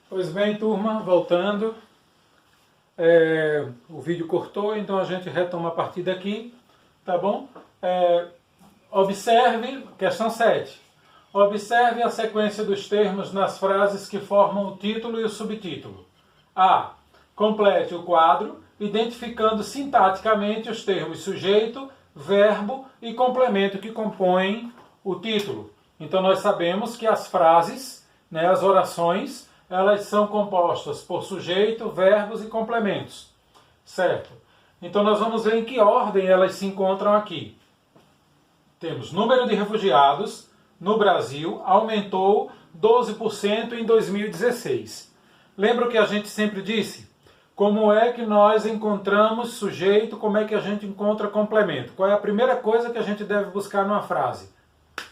Pois bem, turma, voltando. O vídeo cortou, então a gente retoma a partir daqui, tá bom? Observe, questão 7. Observe a sequência dos termos nas frases que formam o título e o subtítulo. A. Complete o quadro, identificando sintaticamente os termos sujeito, verbo e complemento que compõem o título. Então nós sabemos que as frases, as orações, elas são compostas por sujeito, verbos e complementos, certo? Então nós vamos ver em que ordem elas se encontram aqui. Temos número de refugiados no Brasil aumentou 12% em 2016. Lembra o que a gente sempre disse? Como é que nós encontramos sujeito, como é que a gente encontra complemento? Qual é a primeira coisa que a gente deve buscar numa frase?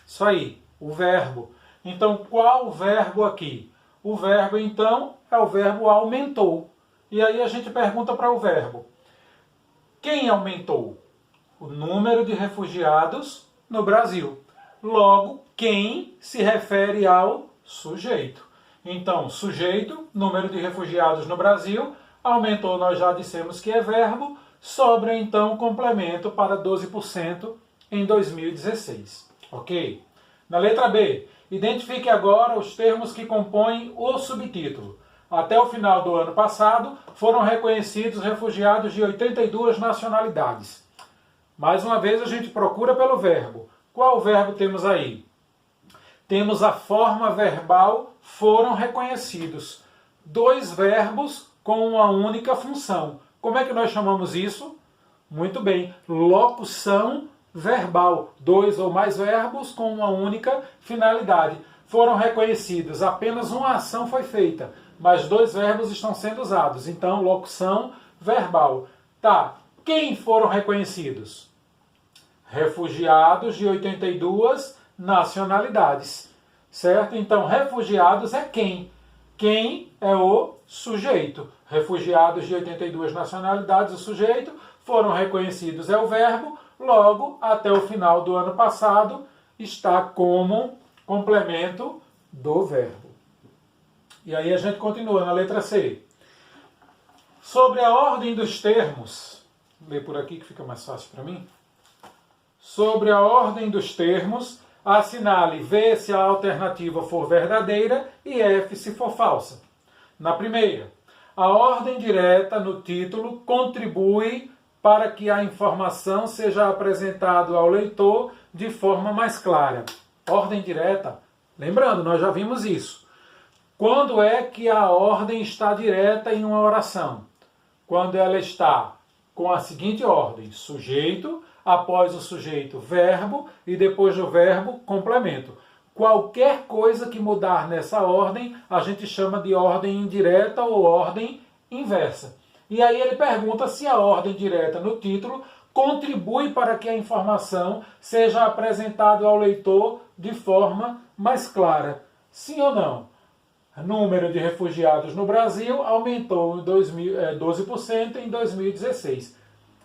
Isso aí, o verbo. Então, qual verbo aqui? O verbo, então, é o verbo aumentou. E aí a gente pergunta para o verbo. Quem aumentou? O número de refugiados no Brasil. Logo, quem se refere ao sujeito. Então, sujeito, número de refugiados no Brasil, aumentou, nós já dissemos que é verbo, sobra então complemento para 12% em 2016. Ok? Na letra B, identifique agora os termos que compõem o subtítulo. Até o final do ano passado, foram reconhecidos refugiados de 82 nacionalidades. Mais uma vez, a gente procura pelo verbo. Qual verbo temos aí? Temos a forma verbal foram reconhecidos. Dois verbos com uma única função. Como é que nós chamamos isso? Muito bem, locução verbal. Dois ou mais verbos com uma única finalidade. Foram reconhecidos, apenas uma ação foi feita, mas dois verbos estão sendo usados. Então, locução verbal. Tá, quem foram reconhecidos? Refugiados de 82 nacionalidades. Certo? Então, refugiados é quem? Quem é o sujeito. Refugiados de 82 nacionalidades, o sujeito. Foram reconhecidos é o verbo. Logo, até o final do ano passado, está como complemento do verbo. E aí a gente continua na letra C. Sobre a ordem dos termos, vou ler por aqui que fica mais fácil para mim. Sobre a ordem dos termos, assinale V se a alternativa for verdadeira e F se for falsa. Na primeira, a ordem direta no título contribui para que a informação seja apresentada ao leitor de forma mais clara. Ordem direta, lembrando, nós já vimos isso. Quando é que a ordem está direta em uma oração? Quando ela está com a seguinte ordem: sujeito, após o sujeito, verbo, e depois do verbo, complemento. Qualquer coisa que mudar nessa ordem, a gente chama de ordem indireta ou ordem inversa. E aí ele pergunta se a ordem direta no título contribui para que a informação seja apresentada ao leitor de forma mais clara. Sim ou não? O número de refugiados no Brasil aumentou 12% em 2016.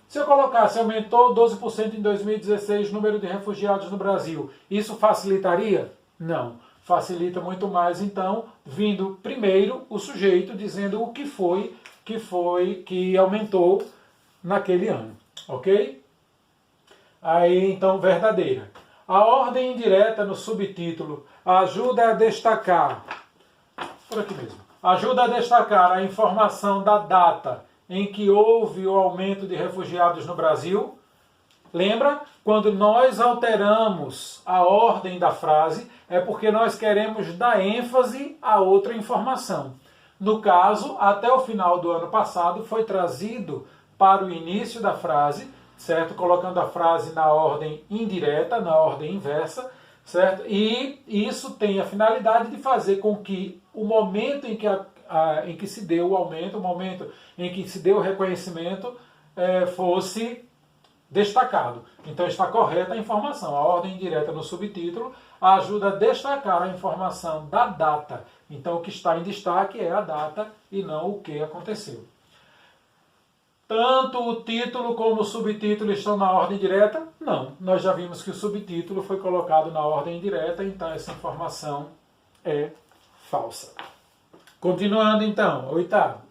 Se eu colocasse aumentou 12% em 2016 o número de refugiados no Brasil, isso facilitaria? Não. Facilita muito mais, então, vindo primeiro o sujeito dizendo o que que aumentou naquele ano. Ok? Aí, então, verdadeira. A ordem indireta no subtítulo ajuda a destacar, por aqui mesmo, ajuda a destacar a informação da data em que houve o aumento de refugiados no Brasil. Lembra? Quando nós alteramos a ordem da frase, é porque nós queremos dar ênfase a outra informação. No caso, até o final do ano passado, foi trazido para o início da frase, certo? Colocando a frase na ordem indireta, na ordem inversa, certo? E isso tem a finalidade de fazer com que o momento em que se deu o aumento, o momento em que se deu o reconhecimento, fosse destacado. Então está correta a informação. A ordem indireta no subtítulo ajuda a destacar a informação da data. Então o que está em destaque é a data e não o que aconteceu. Tanto o título como o subtítulo estão na ordem direta? Não. Nós já vimos que o subtítulo foi colocado na ordem direta, então essa informação é falsa. Continuando então, oitavo.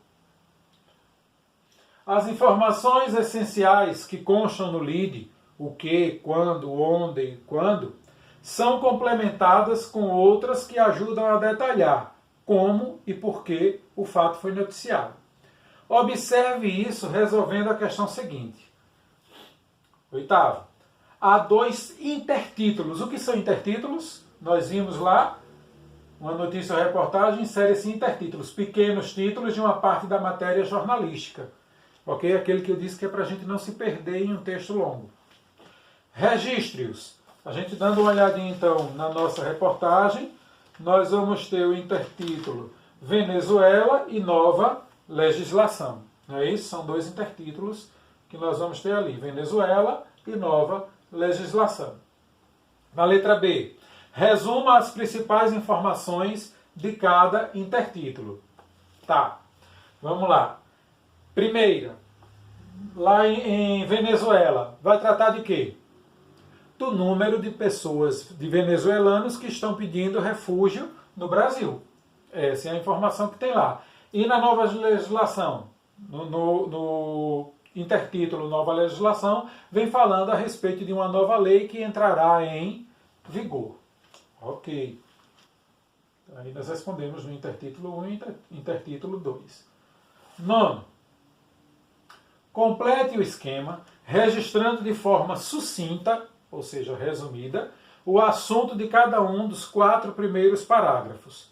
As informações essenciais que constam no LID, o que, quando, onde e quando, são complementadas com outras que ajudam a detalhar como e por que o fato foi noticiado. Observe isso resolvendo a questão seguinte. Oitavo. Há 2 intertítulos. O que são intertítulos? Nós vimos lá, uma notícia ou reportagem insere-se intertítulos, pequenos títulos de uma parte da matéria jornalística. Ok? Aquele que eu disse que é para a gente não se perder em um texto longo. Registros. A gente dando uma olhadinha então na nossa reportagem, nós vamos ter o intertítulo Venezuela e Nova Legislação. Não é isso? São 2 intertítulos que nós vamos ter ali. Venezuela e Nova Legislação. Na letra B, resuma as principais informações de cada intertítulo. Tá, vamos lá. Primeira, lá em Venezuela, vai tratar de quê? Do número de pessoas, de venezuelanos que estão pedindo refúgio no Brasil. Essa é a informação que tem lá. E na nova legislação, no intertítulo Nova Legislação, vem falando a respeito de uma nova lei que entrará em vigor. Ok. Aí nós respondemos no intertítulo 1 e intertítulo 2. Nono. Complete o esquema, registrando de forma sucinta, ou seja, resumida, o assunto de cada um dos 4 primeiros parágrafos.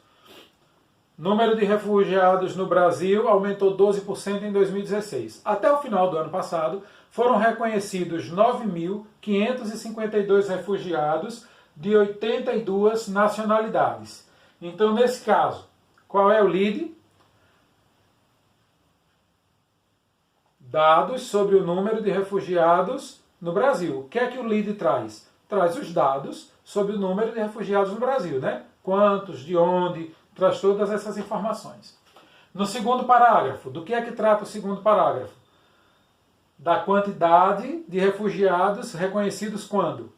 Número de refugiados no Brasil aumentou 12% em 2016. Até o final do ano passado, foram reconhecidos 9.552 refugiados de 82 nacionalidades. Então, nesse caso, qual é o LID? Dados sobre o número de refugiados no Brasil. O que é que o LID traz? Traz os dados sobre o número de refugiados no Brasil, né? Quantos, de onde, traz todas essas informações. No segundo parágrafo, do que é que trata o segundo parágrafo? Da quantidade de refugiados reconhecidos quando?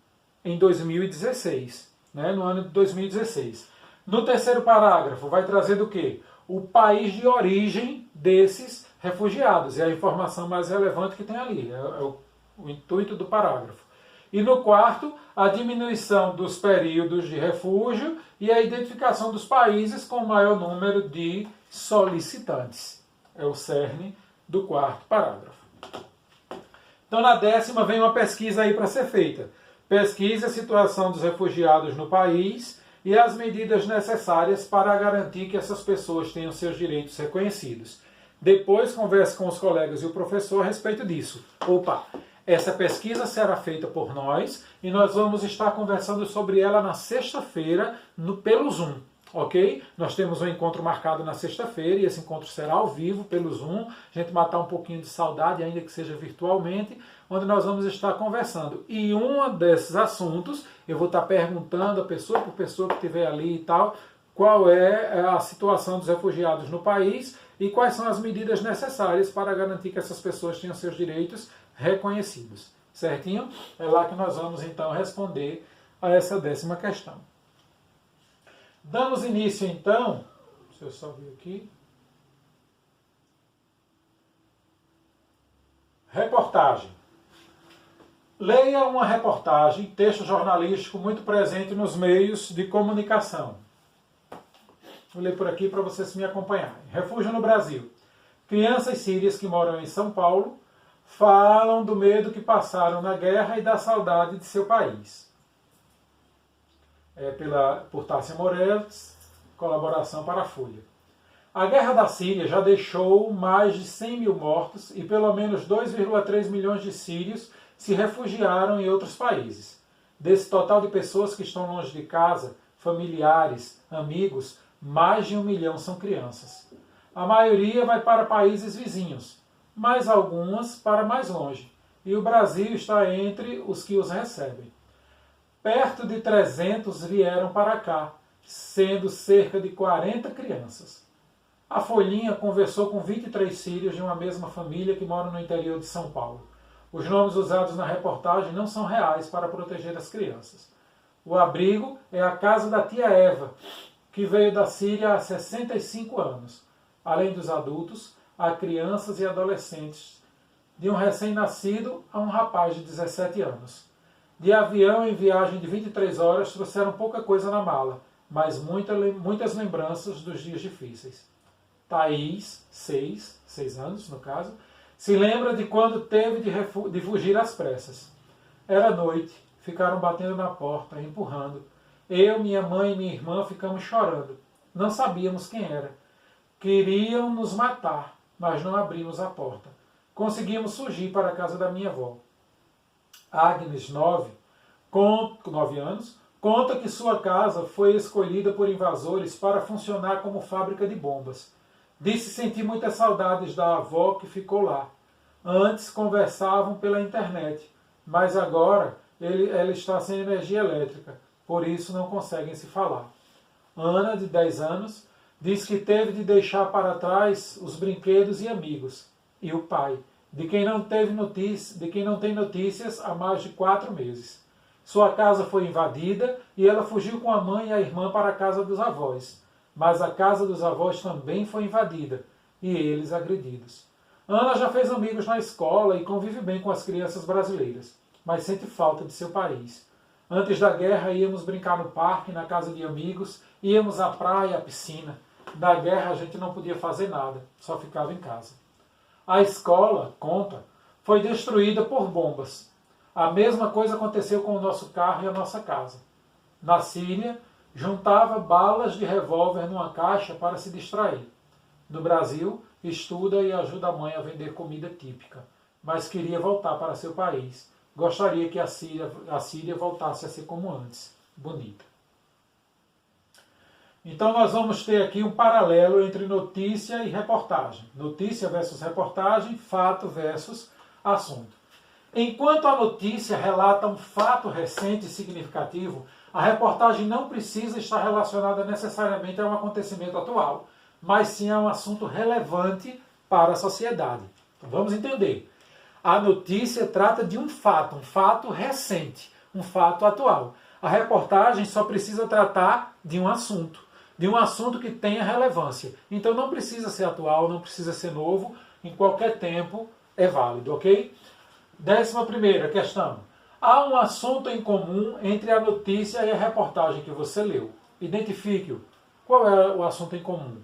Em 2016, né? No ano de 2016. No terceiro parágrafo, vai trazer do quê? O país de origem desses refugiados. É a informação mais relevante que tem ali. É o intuito do parágrafo. E no quarto, a diminuição dos períodos de refúgio e a identificação dos países com o maior número de solicitantes. É o cerne do quarto parágrafo. Então, na 10ª, vem uma pesquisa aí para ser feita. Pesquise a situação dos refugiados no país e as medidas necessárias para garantir que essas pessoas tenham seus direitos reconhecidos. Depois, converse com os colegas e o professor a respeito disso. Opa! Essa pesquisa será feita por nós e nós vamos estar conversando sobre ela na sexta-feira pelo Zoom, ok? Nós temos um encontro marcado na sexta-feira e esse encontro será ao vivo pelo Zoom. A gente matar um pouquinho de saudade, ainda que seja virtualmente, onde nós vamos estar conversando. E um desses assuntos, eu vou estar perguntando a pessoa por pessoa que estiver ali e tal, qual é a situação dos refugiados no país e quais são as medidas necessárias para garantir que essas pessoas tenham seus direitos reconhecidos. Certinho? É lá que nós vamos então responder a essa 10ª questão. Damos início então, deixa eu só ver aqui. Reportagem. Leia uma reportagem, texto jornalístico muito presente nos meios de comunicação. Vou ler por aqui para vocês me acompanharem. Refúgio no Brasil. Crianças sírias que moram em São Paulo falam do medo que passaram na guerra e da saudade de seu país. Por Tássia Morelos, colaboração para a Folha. A guerra da Síria já deixou mais de 100 mil mortos e pelo menos 2,3 milhões de sírios se refugiaram em outros países. Desse total de pessoas que estão longe de casa, familiares, amigos, mais de 1 milhão são crianças. A maioria vai para países vizinhos, mas algumas para mais longe, e o Brasil está entre os que os recebem. Perto de 300 vieram para cá, sendo cerca de 40 crianças. A Folhinha conversou com 23 sírios de uma mesma família que moram no interior de São Paulo. Os nomes usados na reportagem não são reais para proteger as crianças. O abrigo é a casa da tia Eva, que veio da Síria há 65 anos. Além dos adultos, há crianças e adolescentes, de um recém-nascido a um rapaz de 17 anos. De avião em viagem de 23 horas trouxeram pouca coisa na mala, mas muitas lembranças dos dias difíceis. Thaís, 6 anos no caso, se lembra de quando teve de fugir às pressas. Era noite, ficaram batendo na porta, empurrando. Eu, minha mãe e minha irmã ficamos chorando. Não sabíamos quem era. Queriam nos matar, mas não abrimos a porta. Conseguimos fugir para a casa da minha avó. Agnes, 9 anos, conta que sua casa foi escolhida por invasores para funcionar como fábrica de bombas. Disse sentir muitas saudades da avó que ficou lá. Antes conversavam pela internet, mas agora ela está sem energia elétrica, por isso não conseguem se falar. Ana, de 10 anos, diz que teve de deixar para trás os brinquedos e amigos, e o pai, de quem não tem notícias há mais de 4 meses. Sua casa foi invadida e ela fugiu com a mãe e a irmã para a casa dos avós. Mas a casa dos avós também foi invadida e eles agredidos. Ana já fez amigos na escola e convive bem com as crianças brasileiras, mas sente falta de seu país. Antes da guerra íamos brincar no parque, na casa de amigos, íamos à praia, à piscina. Da guerra a gente não podia fazer nada, só ficava em casa. A escola, conta, foi destruída por bombas. A mesma coisa aconteceu com o nosso carro e a nossa casa. Na Síria, juntava balas de revólver numa caixa para se distrair. No Brasil, estuda e ajuda a mãe a vender comida típica, mas queria voltar para seu país. Gostaria que a Síria voltasse a ser como antes. Bonita. Então nós vamos ter aqui um paralelo entre notícia e reportagem. Notícia versus reportagem, fato versus assunto. Enquanto a notícia relata um fato recente e significativo, a reportagem não precisa estar relacionada necessariamente a um acontecimento atual, mas sim a um assunto relevante para a sociedade. Então, vamos entender. A notícia trata de um fato recente, um fato atual. A reportagem só precisa tratar de um assunto que tenha relevância. Então não precisa ser atual, não precisa ser novo, em qualquer tempo é válido, ok? 11ª questão. Há um assunto em comum entre a notícia e a reportagem que você leu. Identifique-o. Qual é o assunto em comum?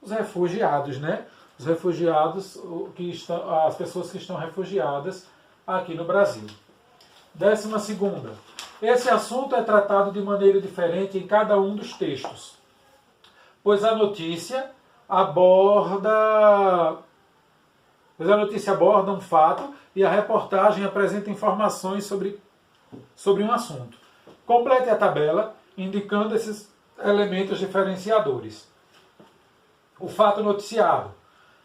Os refugiados, né? Os refugiados, as pessoas que estão refugiadas aqui no Brasil. 12ª. Esse assunto é tratado de maneira diferente em cada um dos textos, pois a notícia aborda um fato e a reportagem apresenta informações sobre um assunto. Complete a tabela indicando esses elementos diferenciadores. O fato noticiado.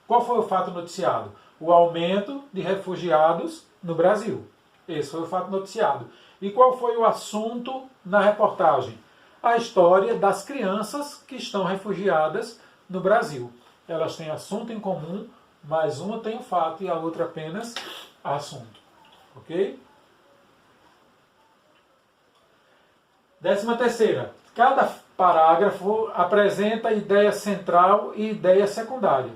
Qual foi o fato noticiado? O aumento de refugiados no Brasil. Esse foi o fato noticiado. E qual foi o assunto na reportagem? A história das crianças que estão refugiadas no Brasil. Elas têm assunto em comum, mas uma tem o fato e a outra apenas assunto. Ok? 13ª. Cada parágrafo apresenta ideia central e ideia secundária.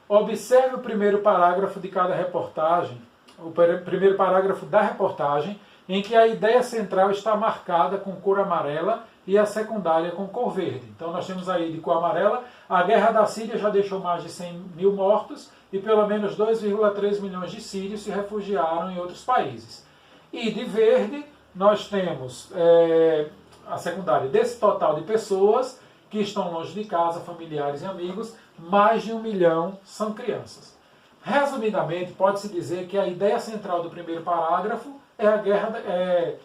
Observe o primeiro parágrafo de cada reportagem, o primeiro parágrafo da reportagem, em que a ideia central está marcada com cor amarela e a secundária com cor verde. Então nós temos aí de cor amarela, a guerra da Síria já deixou mais de 100 mil mortos e pelo menos 2,3 milhões de sírios se refugiaram em outros países. E de verde nós temos a secundária desse total de pessoas que estão longe de casa, familiares e amigos, mais de 1 milhão são crianças. Resumidamente, pode-se dizer que a ideia central do primeiro parágrafo é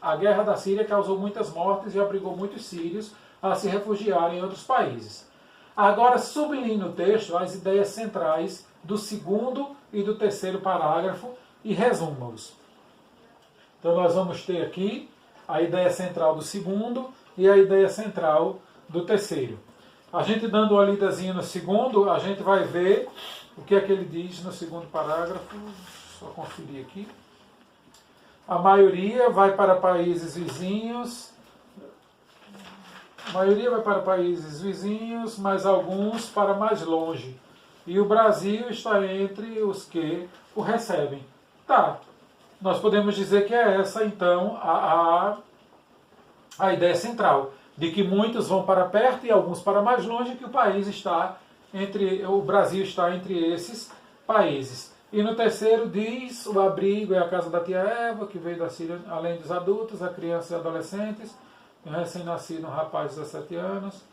a guerra da Síria causou muitas mortes e obrigou muitos sírios a se refugiarem em outros países. Agora sublinhe no texto as ideias centrais do segundo e do terceiro parágrafo e resuma-os. Então nós vamos ter aqui a ideia central do segundo e a ideia central do terceiro. A gente dando uma lidazinha no segundo, a gente vai ver o que é que ele diz no segundo parágrafo. Só conferir aqui. A maioria vai para países vizinhos. A maioria vai para países vizinhos, mas alguns para mais longe. E o Brasil está entre os que o recebem. Tá, nós podemos dizer que é essa, então, a ideia central, de que muitos vão para perto e alguns para mais longe, que o Brasil está entre esses países. E no terceiro diz, o abrigo é a casa da tia Eva, que veio da Síria, além dos adultos, a crianças e adolescentes, recém-nascido, um rapaz de 17 anos.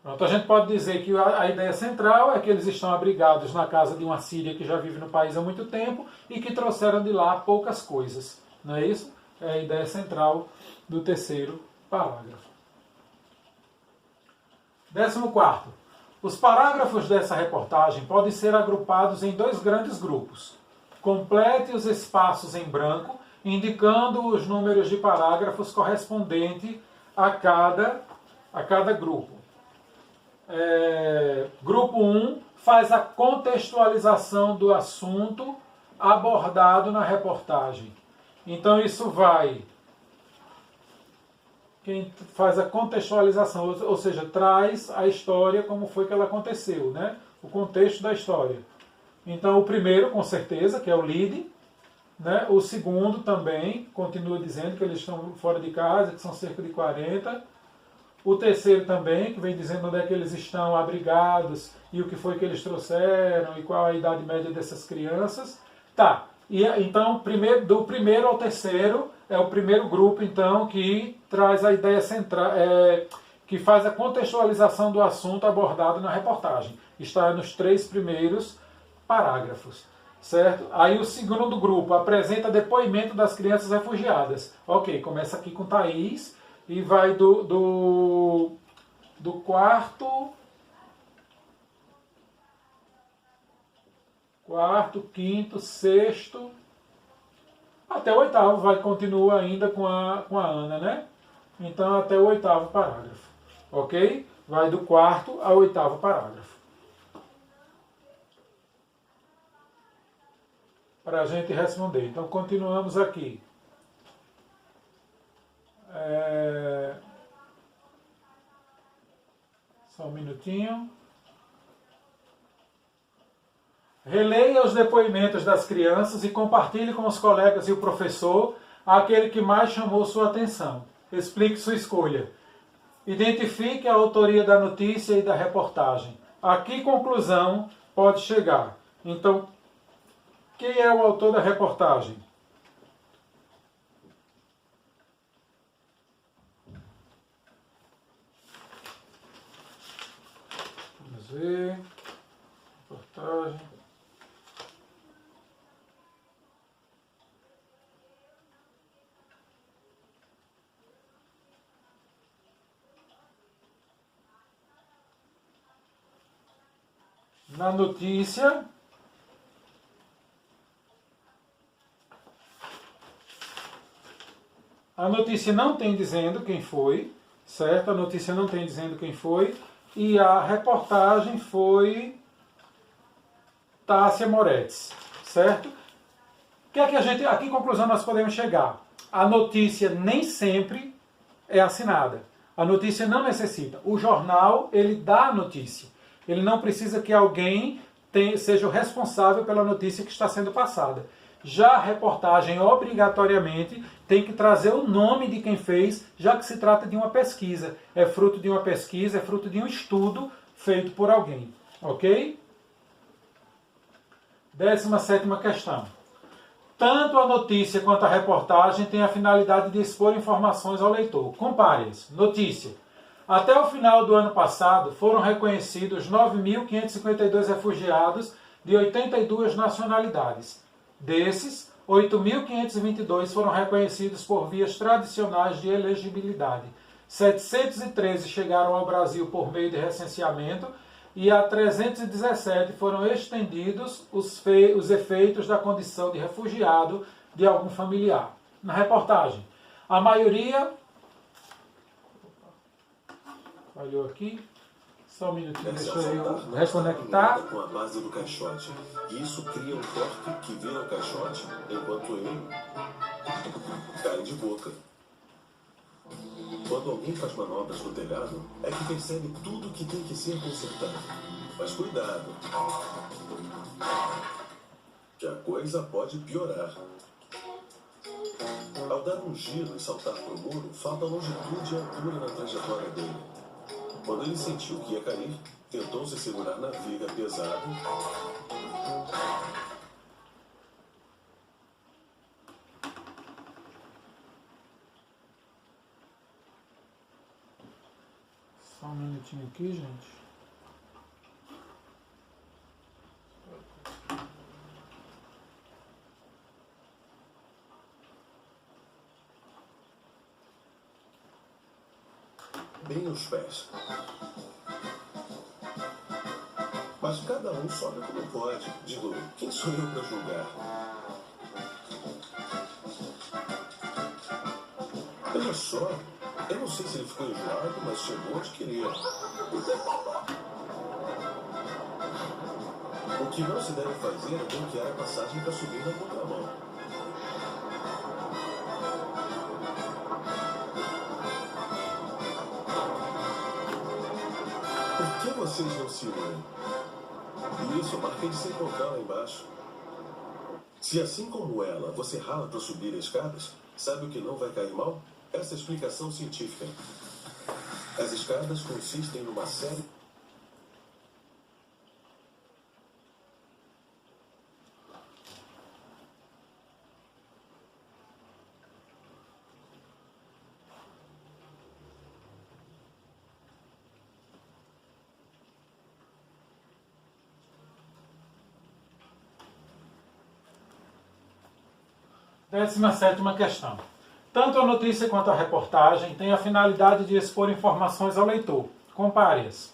Pronto, a gente pode dizer que a ideia central é que eles estão abrigados na casa de uma síria que já vive no país há muito tempo e que trouxeram de lá poucas coisas. Não é isso? É a ideia central do terceiro parágrafo. 14º. Os parágrafos dessa reportagem podem ser agrupados em 2 grandes grupos. Complete os espaços em branco, indicando os números de parágrafos correspondentes a cada grupo. Grupo 1 faz a contextualização do assunto abordado na reportagem. Então isso vai... Quem faz a contextualização, ou seja, traz a história como foi que ela aconteceu, né? O contexto da história. Então o primeiro, com certeza, que é o lead, né? O segundo também, continua dizendo que eles estão fora de casa, que são cerca de 40. O terceiro também, que vem dizendo onde é que eles estão abrigados e o que foi que eles trouxeram e qual a idade média dessas crianças. Tá, e então do primeiro ao terceiro é o primeiro grupo, então, que traz a ideia central, que faz a contextualização do assunto abordado na reportagem. Está nos 3 primeiros parágrafos. Certo? Aí o segundo grupo apresenta depoimento das crianças refugiadas. Ok, começa aqui com Thaís e vai do quarto, quinto, sexto, até o 8º, continua ainda com a Ana, né? Então até o 8º parágrafo. Ok? Vai do 4º ao 8º parágrafo. Para a gente responder. Então continuamos aqui. Só um minutinho. Releia os depoimentos das crianças e compartilhe com os colegas e o professor aquele que mais chamou sua atenção. Explique sua escolha. Identifique a autoria da notícia e da reportagem. A que conclusão pode chegar? Então, quem é o autor da reportagem? Vamos ver. Reportagem. Na notícia, a notícia não tem dizendo quem foi, certo? A notícia não tem dizendo quem foi, e a reportagem foi Tássia Moretz, certo? A que conclusão nós podemos chegar? A notícia nem sempre é assinada. A notícia não necessita. O jornal, ele dá a notícia. Ele não precisa que alguém seja o responsável pela notícia que está sendo passada. Já a reportagem, obrigatoriamente, tem que trazer o nome de quem fez, já que se trata de uma pesquisa. É fruto de uma pesquisa, é fruto de um estudo feito por alguém. Ok? 17ª questão. Tanto a notícia quanto a reportagem têm a finalidade de expor informações ao leitor. Compare-as. Notícia. Até o final do ano passado, foram reconhecidos 9.552 refugiados de 82 nacionalidades. Desses, 8.522 foram reconhecidos por vias tradicionais de elegibilidade. 713 chegaram ao Brasil por meio de recenseamento e a 317 foram estendidos os efeitos da condição de refugiado de algum familiar. Na reportagem, a maioria... Falhou aqui. Só um minutinho, deixa eu reconectar. Com a base do caixote. Isso cria um corte que vira o caixote, enquanto ele cai de boca. Quando alguém faz manobras no telhado, é que percebe tudo que tem que ser consertado. Mas cuidado, que a coisa pode piorar. Ao dar um giro e saltar para o muro, falta longitude e altura na trajetória dele. Quando ele sentiu que ia cair, tentou se segurar na viga pesada. Só um minutinho aqui, gente. Bem os pés. Mas cada um sobe como pode. Digo, quem sou eu para julgar? Olha só, eu não sei se ele ficou enjoado, mas chegou onde queria. O que não se deve fazer é bloquear a passagem para subir na contramão. Por que vocês não se unem? Isso, marquei de se encontrar lá embaixo. Se assim como ela, você rala para subir as escadas, sabe o que não vai cair mal? Essa é a explicação científica. As escadas consistem numa série... Décima sétima questão. Tanto a notícia quanto a reportagem têm a finalidade de expor informações ao leitor. Compare-as.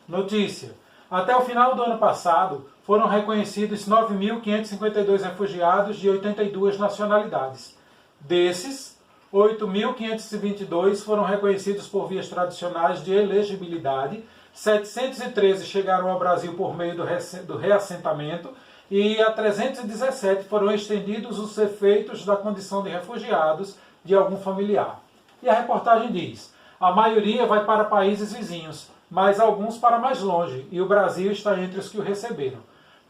Notícia. Até o final do ano passado, foram reconhecidos 9.552 refugiados de 82 nacionalidades. Desses, 8.522 foram reconhecidos por vias tradicionais de elegibilidade, 713 chegaram ao Brasil por meio do reassentamento e a 317 foram estendidos os efeitos da condição de refugiados de algum familiar. E a reportagem diz: a maioria vai para países vizinhos, mas alguns para mais longe, e o Brasil está entre os que o receberam.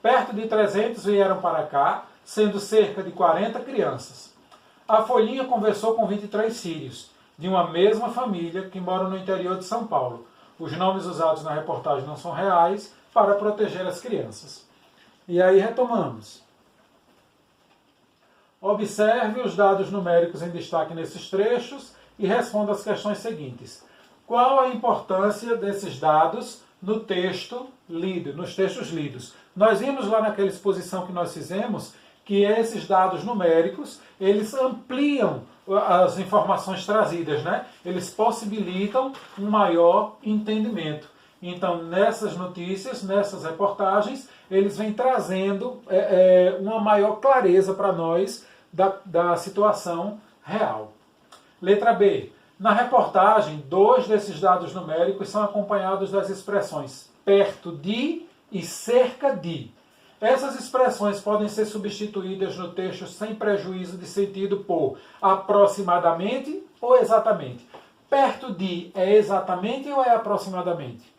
Perto de 300 vieram para cá, sendo cerca de 40 crianças. A Folhinha conversou com 23 sírios, de uma mesma família, que moram no interior de São Paulo. Os nomes usados na reportagem não são reais, para proteger as crianças. E aí retomamos. Observe os dados numéricos em destaque nesses trechos e responda as questões seguintes. Qual a importância desses dados no texto lido, nos textos lidos? Nós vimos lá naquela exposição que nós fizemos que esses dados numéricos, eles ampliam as informações trazidas, né? Eles possibilitam um maior entendimento. Então, nessas notícias, nessas reportagens, eles vêm trazendo uma maior clareza para nós da situação real. Letra B. Na reportagem, 2 desses dados numéricos são acompanhados das expressões perto de e cerca de. Essas expressões podem ser substituídas no texto sem prejuízo de sentido por aproximadamente ou exatamente. Perto de é exatamente ou é aproximadamente?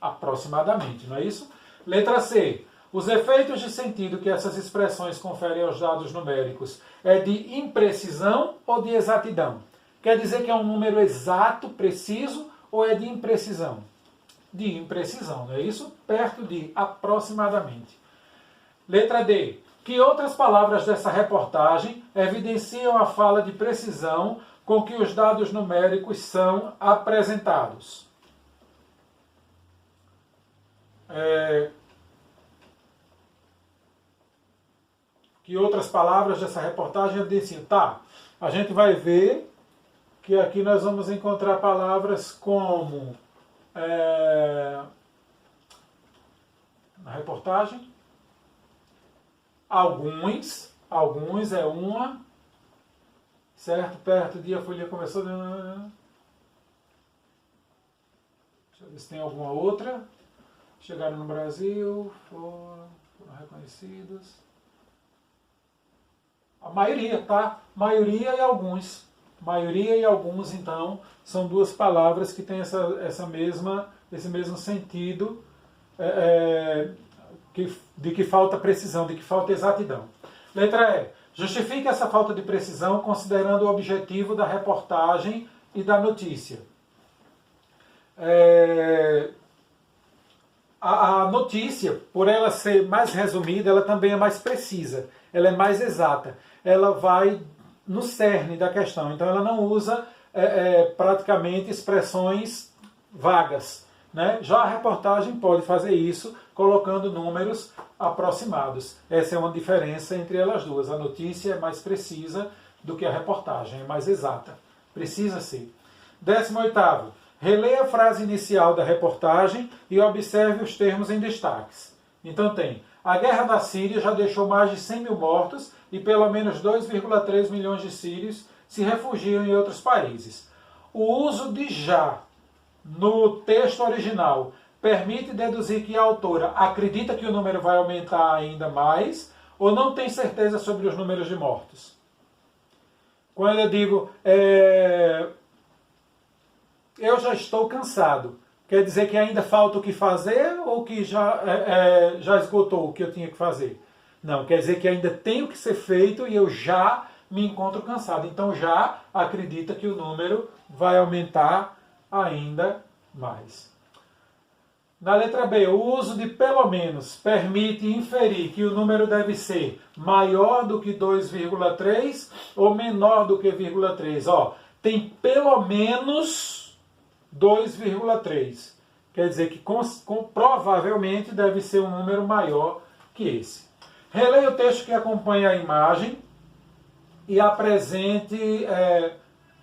Aproximadamente, não é isso? Letra C. Os efeitos de sentido que essas expressões conferem aos dados numéricos é de imprecisão ou de exatidão? Quer dizer que é um número exato, preciso, ou é de imprecisão? De imprecisão, não é isso? Perto de, aproximadamente. Letra D. Que outras palavras dessa reportagem evidenciam a fala de precisão com que os dados numéricos são apresentados? Que outras palavras dessa reportagem evidenciam? Tá, a gente vai ver que aqui nós vamos encontrar palavras como na reportagem, alguns é uma, certo? Perto de, a folha começou, deixa eu ver se tem alguma outra. Chegaram no Brasil, foram reconhecidos. A maioria, tá? Maioria e alguns. Maioria e alguns, então, são duas palavras que têm esse mesmo sentido de que falta precisão, de que falta exatidão. Letra E. Justifique essa falta de precisão considerando o objetivo da reportagem e da notícia. A notícia, por ela ser mais resumida, ela também é mais precisa, ela é mais exata, ela vai no cerne da questão, então ela não usa praticamente expressões vagas, né? Já a reportagem pode fazer isso colocando números aproximados. Essa é uma diferença entre elas duas. A notícia é mais precisa do que a reportagem, é mais exata. Precisa ser. 18º. Releia a frase inicial da reportagem e observe os termos em destaques. Então tem: a guerra da Síria já deixou mais de 100 mil mortos e pelo menos 2,3 milhões de sírios se refugiam em outros países. O uso de já no texto original permite deduzir que a autora acredita que o número vai aumentar ainda mais ou não tem certeza sobre os números de mortos. Quando eu digo eu já estou cansado, quer dizer que ainda falta o que fazer ou que já esgotou o que eu tinha que fazer? Não, quer dizer que ainda tem o que ser feito e eu já me encontro cansado. Então já acredita que o número vai aumentar ainda mais. Na letra B, o uso de pelo menos permite inferir que o número deve ser maior do que 2,3 ou menor do que 0,3. Ó, tem pelo menos 2,3. Quer dizer que provavelmente deve ser um número maior que esse. Releia o texto que acompanha a imagem e apresente...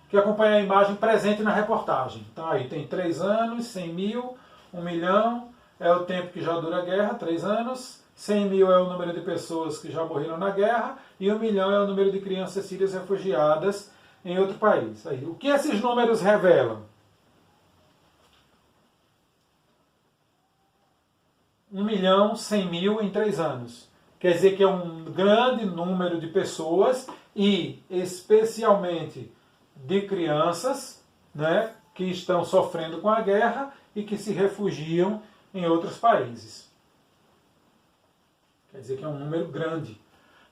que acompanha a imagem presente na reportagem. Então aí tem 3 anos, 100 mil, 1 milhão, é o tempo que já dura a guerra, 3 anos, 100 mil é o número de pessoas que já morreram na guerra, e 1 milhão é o número de crianças sírias refugiadas em outro país. Aí, o que esses números revelam? 1 milhão, 100 mil em 3 anos. Quer dizer que é um grande número de pessoas e especialmente de crianças, né, que estão sofrendo com a guerra e que se refugiam em outros países. Quer dizer que é um número grande.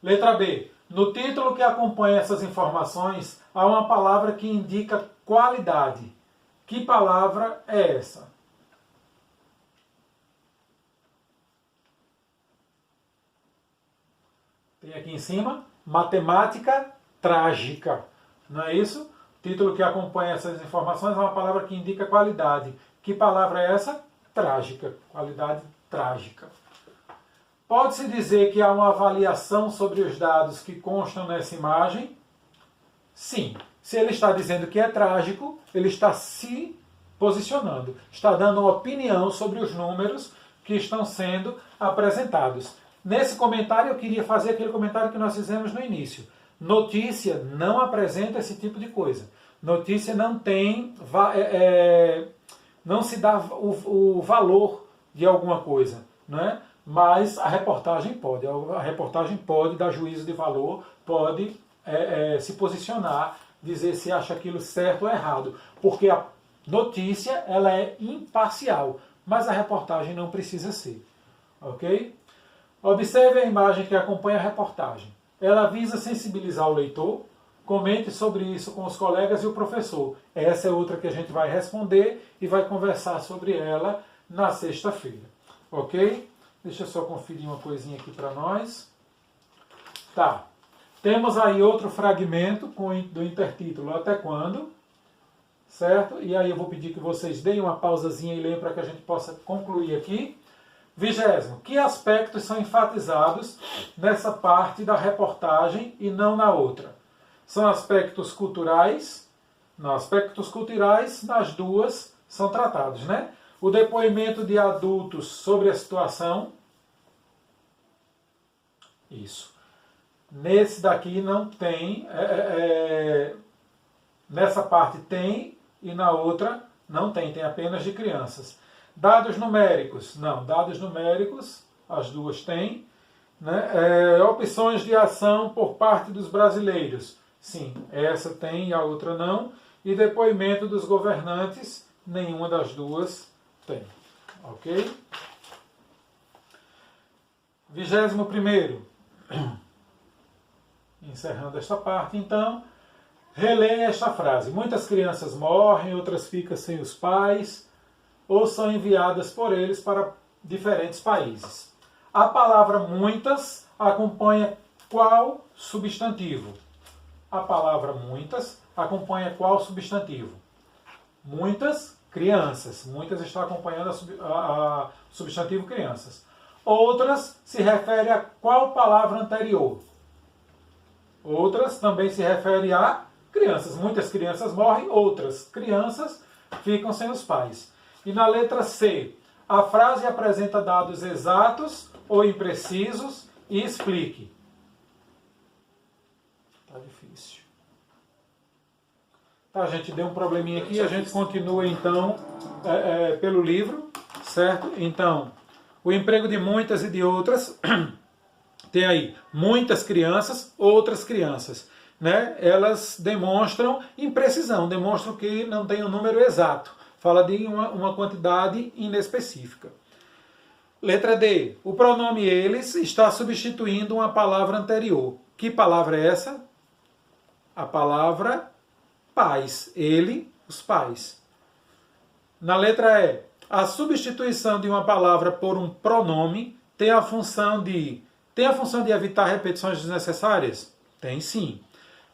Letra B. No título que acompanha essas informações, há uma palavra que indica qualidade. Que palavra é essa? Tem aqui em cima, matemática trágica. Não é isso? O título que acompanha essas informações é uma palavra que indica qualidade. Que palavra é essa? Trágica. Qualidade trágica. Pode-se dizer que há uma avaliação sobre os dados que constam nessa imagem? Sim. Se ele está dizendo que é trágico, ele está se posicionando. Está dando uma opinião sobre os números que estão sendo apresentados. Nesse comentário eu queria fazer aquele comentário que nós fizemos no início. Notícia não apresenta esse tipo de coisa. Notícia não tem... não se dá o valor de alguma coisa, não é? Mas a reportagem pode. A reportagem pode dar juízo de valor, pode se posicionar, dizer se acha aquilo certo ou errado. Porque a notícia ela é imparcial, mas a reportagem não precisa ser. Ok? Observe a imagem que acompanha a reportagem. Ela visa sensibilizar o leitor. Comente sobre isso com os colegas e o professor. Essa é outra que a gente vai responder e vai conversar sobre ela na sexta-feira. Ok? Deixa eu só conferir uma coisinha aqui para nós. Tá. Temos aí outro fragmento do intertítulo Até Quando? Certo? E aí eu vou pedir que vocês deem uma pausazinha e leiam para que a gente possa concluir aqui. 20º. Que aspectos são enfatizados nessa parte da reportagem e não na outra? São aspectos culturais. Não, aspectos culturais nas duas são tratados, né? O depoimento de adultos sobre a situação. Isso. Nesse daqui não tem. Nessa parte tem e na outra não tem. Tem apenas de crianças. Dados numéricos. Não, dados numéricos as duas têm. Né? Opções de ação por parte dos brasileiros. Sim, essa tem e a outra não. E depoimento dos governantes, nenhuma das duas tem. Ok? 21º. Encerrando esta parte, então, releia esta frase. Muitas crianças morrem, outras ficam sem os pais, ou são enviadas por eles para diferentes países. A palavra muitas acompanha qual substantivo? A palavra muitas acompanha qual substantivo? Muitas crianças. Muitas está acompanhando a substantivo crianças. Outras se refere a qual palavra anterior? Outras também se refere a crianças. Muitas crianças morrem, outras crianças ficam sem os pais. E na letra C, a frase apresenta dados exatos ou imprecisos e explique. Tá difícil. Tá, gente, deu um probleminha aqui, a gente continua então pelo livro, certo? Então, o emprego de muitas e de outras, tem aí muitas crianças, outras crianças, né? Elas demonstram imprecisão, demonstram que não tem um número exato, fala de uma quantidade inespecífica. Letra D, o pronome eles está substituindo uma palavra anterior. Que palavra é essa? A palavra pais, ele, os pais. Na letra E, a substituição de uma palavra por um pronome tem a função de evitar repetições desnecessárias? Tem sim.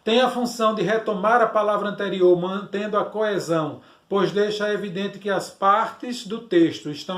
Tem a função de retomar a palavra anterior, mantendo a coesão, pois deixa evidente que as partes do texto estão